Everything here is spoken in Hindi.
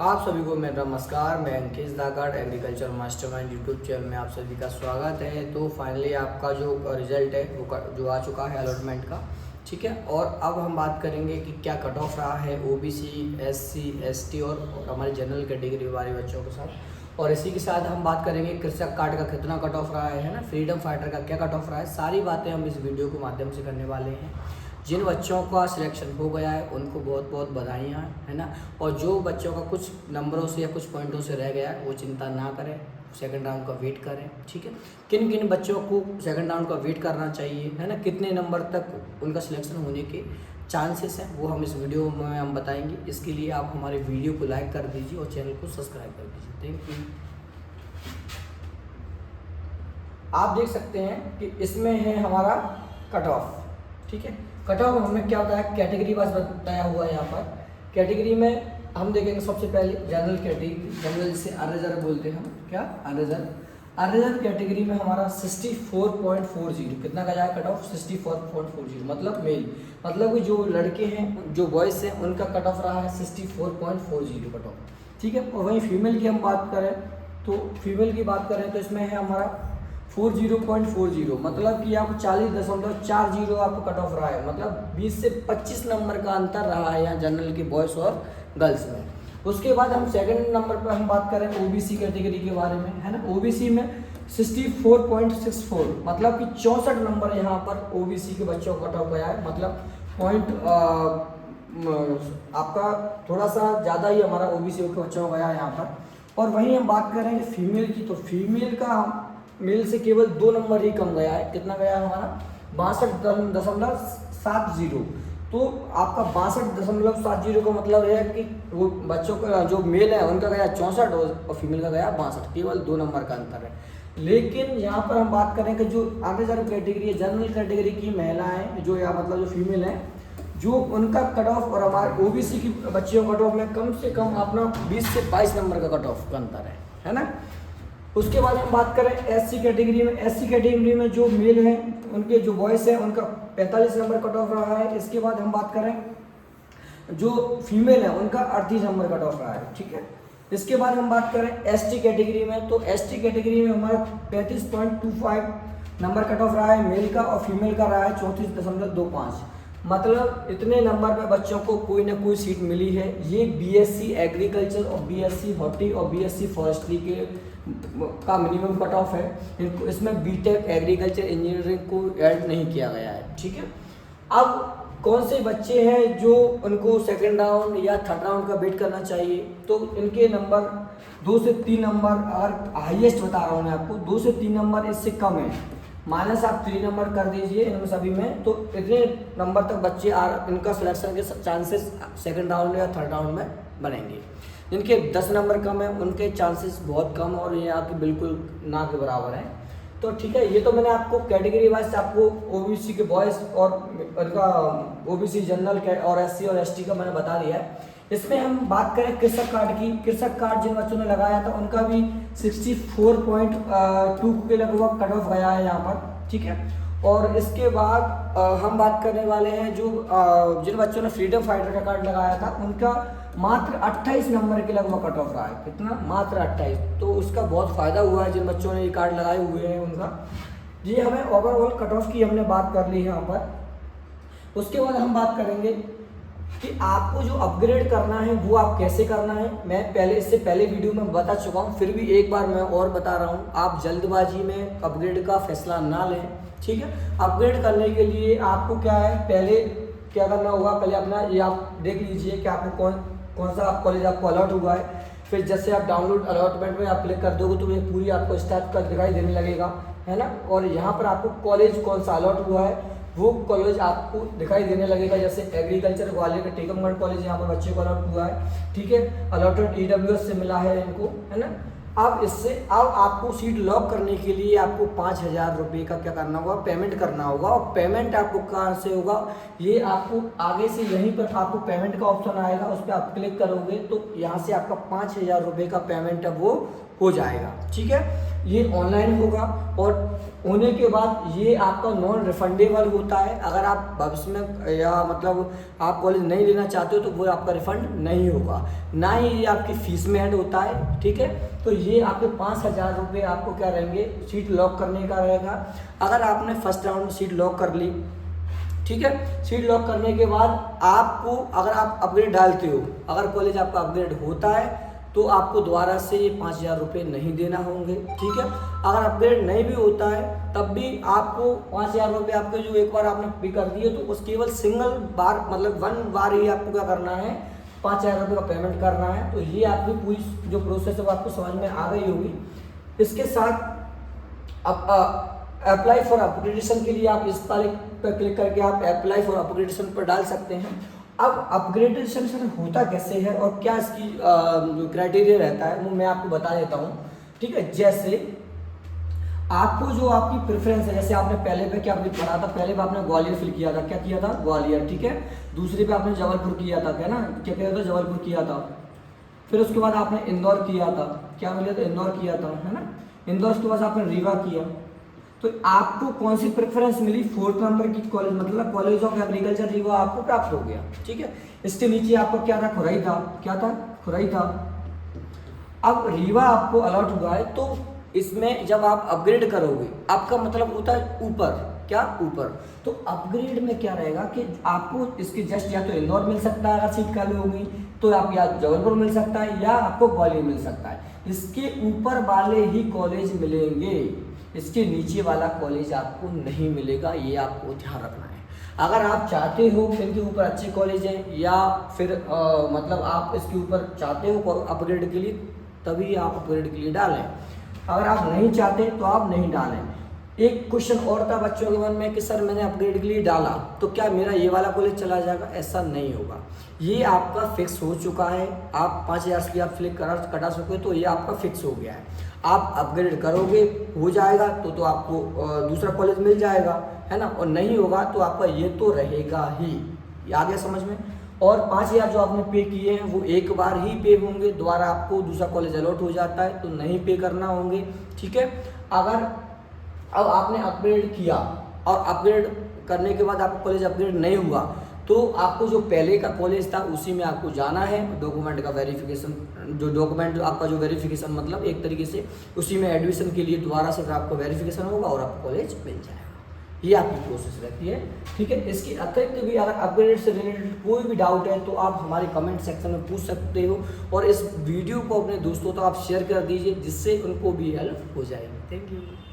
आप सभी को मेरा नमस्कार। मैं अंकित दागड़ एग्रीकल्चर मास्टरमाइंड यूट्यूब चैनल में आप सभी का स्वागत है। तो फाइनली आपका जो रिजल्ट है वो जो आ चुका है अलॉटमेंट का, ठीक है। और अब हम बात करेंगे कि क्या कट ऑफ रहा है ओबीसी, एससी, एसटी और हमारे जनरल कैटेगरी वाले बच्चों के साथ। और इसी के साथ हम बात करेंगे कृषक कार्ड का कितना कट ऑफ रहा है ना, फ्रीडम फाइटर का क्या कट ऑफ रहा है। सारी बातें हम इस वीडियो के माध्यम से करने वाले हैं। जिन बच्चों का सिलेक्शन हो गया है उनको बहुत बहुत बधाइयाँ, है ना। और जो बच्चों का कुछ नंबरों से या कुछ पॉइंटों से रह गया है वो चिंता ना करें, सेकंड राउंड का वेट करें, ठीक है। किन किन बच्चों को सेकंड राउंड का वेट करना चाहिए, है ना, कितने नंबर तक उनका सिलेक्शन होने के चांसेस हैं, वो हम इस वीडियो में हम बताएंगे। इसके लिए आप हमारे वीडियो को लाइक कर दीजिए और चैनल को सब्सक्राइब कर दीजिए। Thank you. आप देख सकते हैं कि इसमें है हमारा कट ऑफ, ठीक है। कट ऑफ हमें क्या होता है, कैटेगरी वाइज बताया हुआ है यहाँ पर। कैटेगरी में हम देखेंगे सबसे पहले जनरल कैटेगरी, जनरल जिसे अनरिजर्व बोलते हैं हम, क्या अनरिजर्व कैटेगरी में हमारा 64.40 कितना का जाए कट ऑफ, 64.40 मतलब मेल, मतलब कि जो लड़के हैं जो बॉयज़ हैं उनका कट ऑफ रहा है 64.40 कट ऑफ, ठीक है। और वहीं फीमेल की हम बात करें तो फीमेल की बात करें तो इसमें है हमारा 40.40 मतलब कि आपको 40.40 आपको कट ऑफ रहा है, मतलब 20 से 25 नंबर का अंतर रहा है यहाँ जनरल के बॉयज़ और गर्ल्स में। उसके बाद हम सेकंड नंबर पर हम बात करें ओबीसी कैटेगरी के बारे में, है ना। ओबीसी में 64.64 मतलब कि 64 नंबर यहाँ पर ओबीसी के बच्चों को कट ऑफ गया है, मतलब पॉइंट आपका थोड़ा सा ज़्यादा ही हमारा ओबीसी के बच्चों को गया है यहाँ पर। और वहीं हम बात करेंगे फीमेल की, तो फीमेल का मेल से केवल 2 नंबर ही कम गया है। कितना गया है हमारा, 62.70। तो आपका 62.70 का मतलब है कि वो बच्चों का जो मेल है उनका गया 64 और फीमेल का गया 62, केवल 2 नंबर का अंतर है। लेकिन यहाँ पर हम बात करें कि जो अनरिजर्व कैटेगरी है, जनरल कैटेगरी की महिलाएं जो या मतलब जो फीमेल हैं, जो उनका कट ऑफ और हमारे ओबीसी की बच्चियों का कट ऑफ में कम से कम अपना 20 से 22 नंबर का कट ऑफ का अंतर है ना। उसके बाद हम बात करें एससी कैटेगरी में, एससी कैटेगरी में जो मेल हैं उनके जो बॉयज़ हैं उनका 45 नंबर कट ऑफ रहा है। इसके बाद हम बात करें जो फीमेल है उनका 38 नंबर कट ऑफ रहा है, ठीक है। इसके बाद हम बात करें एसटी कैटेगरी में, तो एसटी कैटेगरी में हमारा 35.25 नंबर कट ऑफ रहा है मेल का, और फीमेल का रहा है 34.25, मतलब इतने नंबर पे बच्चों को कोई ना कोई सीट मिली है। ये बीएससी एग्रीकल्चर और बीएससी हॉर्टी और बीएससी फॉरेस्ट्री के का मिनिमम कट ऑफ है। इनको इसमें बीटेक एग्रीकल्चर इंजीनियरिंग को ऐड नहीं किया गया है, ठीक है। अब कौन से बच्चे हैं जो उनको सेकंड राउंड या थर्ड राउंड का वेट करना चाहिए, तो इनके नंबर 2 से 3 नंबर, और हाईएस्ट बता रहा हूँ मैं आपको, 2 से 3 नंबर इससे कम है, माइनस आप 3 नंबर कर दीजिए इनमें सभी में, तो इतने नंबर तक बच्चे इनका सिलेक्शन के चांसेस सेकंड राउंड या थर्ड राउंड में बनेंगे। जिनके 10 नंबर कम है उनके चांसेस बहुत कम और ये आपके बिल्कुल ना के बराबर हैं। तो ठीक है, ये तो मैंने आपको कैटेगरी वाइज आपको ओबीसी के बॉयज़ और उनका ओबीसी जनरल और एससी और एसटी का मैंने बता दिया है। इसमें हम बात करें कृषक कार्ड की, कृषक कार्ड जिन बच्चों ने लगाया था उनका भी 64.2 के लगभग कट ऑफ गया है यहाँ पर, ठीक है। और इसके बाद हम बात करने वाले हैं जो जिन बच्चों ने फ्रीडम फाइटर का कार्ड लगाया था उनका मात्र 28 नंबर के लगभग कट ऑफ रहा है। कितना, मात्र 28। तो उसका बहुत फ़ायदा हुआ है जिन बच्चों ने ये कार्ड लगाए हुए हैं उनका। ये हमें ओवरऑल कट ऑफ की हमने बात कर ली है यहाँ पर। उसके बाद हम बात करेंगे कि आपको जो अपग्रेड करना है वो आप कैसे करना है। मैं पहले इससे पहले वीडियो में बता चुका हूँ, फिर भी एक बार मैं और बता रहा हूँ। आप जल्दबाजी में अपग्रेड का फैसला ना लें, ठीक है। अपग्रेड करने के लिए आपको क्या है, पहले क्या करना होगा, पहले अपना ये आप देख लीजिए कि आपको कौन सा कॉलेज आपको अलॉट हुआ है। फिर जैसे आप डाउनलोड अलॉटमेंट में आप क्लिक कर दोगे तो ये पूरी आपको स्टार्ट कर दिखाई देने लगेगा, है ना। और यहाँ पर आपको कॉलेज कौन सा अलॉट हुआ है वो कॉलेज आपको दिखाई देने लगेगा। जैसे एग्रीकल्चर ग्वालियर का टीकमगढ़ कॉलेज यहाँ पर बच्चे को अलॉट हुआ है, ठीक है। अलॉटेड ईडब्ल्यूएस से मिला है इनको, है ना। अब आपको सीट लॉक करने के लिए आपको 5,000 रुपये का क्या करना होगा, पेमेंट करना होगा। और पेमेंट आपको कहाँ से होगा, ये आपको आगे से यहीं पर आपको पेमेंट का ऑप्शन आएगा, उस पर आप क्लिक करोगे तो यहाँ से आपका 5,000 रुपये का पेमेंट है वो हो जाएगा, ठीक है। ये ऑनलाइन होगा और होने के बाद ये आपका नॉन रिफंडेबल होता है। अगर आप भविष्य में या मतलब आप कॉलेज नहीं लेना चाहते हो तो वो आपका रिफंड नहीं होगा, ना ही ये आपकी फीस में ऐड होता है, ठीक है। तो ये आपके 5,000 रुपये आपको क्या रहेंगे, सीट लॉक करने का रहेगा। अगर आपने फर्स्ट राउंड में सीट लॉक कर ली, ठीक है, सीट लॉक करने के बाद आपको अगर आप अपग्रेड डालते हो, अगर कॉलेज आपका अपग्रेड होता है तो आपको दोबारा से ये 5,000 रुपये नहीं देना होंगे, ठीक है। अगर अपग्रेड नहीं भी होता है तब भी आपको 5,000 रुपये आपके जो एक बार आपने पे कर दिए तो उस केवल सिंगल बार मतलब वन बार ही आपको क्या करना है, 5,000 रुपये का पेमेंट करना है। तो ये आपकी पूरी जो प्रोसेस है वो आपको समझ में आ गई होगी। इसके साथ अब अप्लाई फॉर अपग्रेडेशन के लिए आप इस तारीख पर क्लिक करके आप अप्लाई फॉर अपग्रेडेशन पर डाल सकते हैं। अब अपग्रेडेशन होता कैसे है और क्या इसकी जो क्राइटेरिया रहता है वो मैं आपको बता देता हूँ, ठीक है। जैसे आपको जो आपकी प्रेफरेंस है, जैसे आपने पहले पे क्या पढ़ा था, पहले पे आपने ग्वालियर फिल किया था, क्या किया था, ग्वालियर, ठीक है। दूसरे पे आपने जबलपुर किया था, क्या ना, क्या किया था, जबलपुर किया था। फिर उसके बाद आपने इंदौर किया था, क्या मिला था, इंदौर किया था, है ना। इंदौर के बाद आपने रीवा किया। तो आपको कौन सी प्रेफरेंस मिली, 4th नंबर की कॉलेज, मतलब कॉलेज ऑफ एग्रीकल्चर रीवा आपको प्राप्त हो गया, ठीक है। इसके नीचे आपको क्या था, खुराई था, क्या था, खुराई था। अब रीवा आपको अलॉट हुआ है तो इसमें जब आप अपग्रेड करोगे, आपका मतलब होता है ऊपर, क्या, ऊपर। तो अपग्रेड में क्या रहेगा कि आपको इसके जस्ट या तो इंदौर मिल सकता है, अगर सीट खाली होगी तो आप या जबलपुर मिल सकता है या आपको ग्वालियर मिल सकता है। इसके ऊपर वाले ही कॉलेज मिलेंगे, इसके नीचे वाला कॉलेज आपको नहीं मिलेगा, ये आपको ध्यान रखना है। अगर आप चाहते हो कि इनके ऊपर अच्छे कॉलेज हैं या फिर मतलब आप इसके ऊपर चाहते हो अपग्रेड के लिए, तभी आप अपग्रेड के लिए डालें। अगर आप नहीं चाहते तो आप नहीं डालें। एक क्वेश्चन और था बच्चों के मन में कि सर मैंने अपग्रेड के लिए डाला तो क्या मेरा ये वाला कॉलेज चला जाएगा, ऐसा नहीं होगा। ये आपका फिक्स हो चुका है, आप 5,000 की आप फ्लिक कटा सकोगे तो ये आपका फिक्स हो गया है। आप अपग्रेड करोगे, हो जाएगा तो आपको दूसरा कॉलेज मिल जाएगा, है ना, और नहीं होगा तो आपका ये तो रहेगा ही। ये आ गया समझ में। और 5,000 जो आपने पे किए हैं वो एक बार ही पे होंगे, दोबारा आपको दूसरा कॉलेज अलॉट हो जाता है तो नहीं पे करना होंगे, ठीक है। अगर अब आपने अपग्रेड किया और अपग्रेड करने के बाद आपका कॉलेज अपग्रेड नहीं हुआ तो आपको जो पहले का कॉलेज था उसी में आपको जाना है, डॉक्यूमेंट का वेरिफिकेशन, जो डॉक्यूमेंट आपका जो वेरिफिकेशन मतलब एक तरीके से उसी में एडमिशन के लिए दोबारा से आपको वेरिफिकेशन होगा और आपको कॉलेज मिल जाएगा। ये आपकी प्रोसेस रहती है, ठीक है। इसके अतिरिक्त भी अगर अपग्रेड से रिलेटेड कोई भी डाउट है तो आप हमारे कमेंट सेक्शन में पूछ सकते हो और इस वीडियो को अपने दोस्तों तक आप शेयर कर दीजिए जिससे उनको भी हेल्प हो जाएगी। Thank you.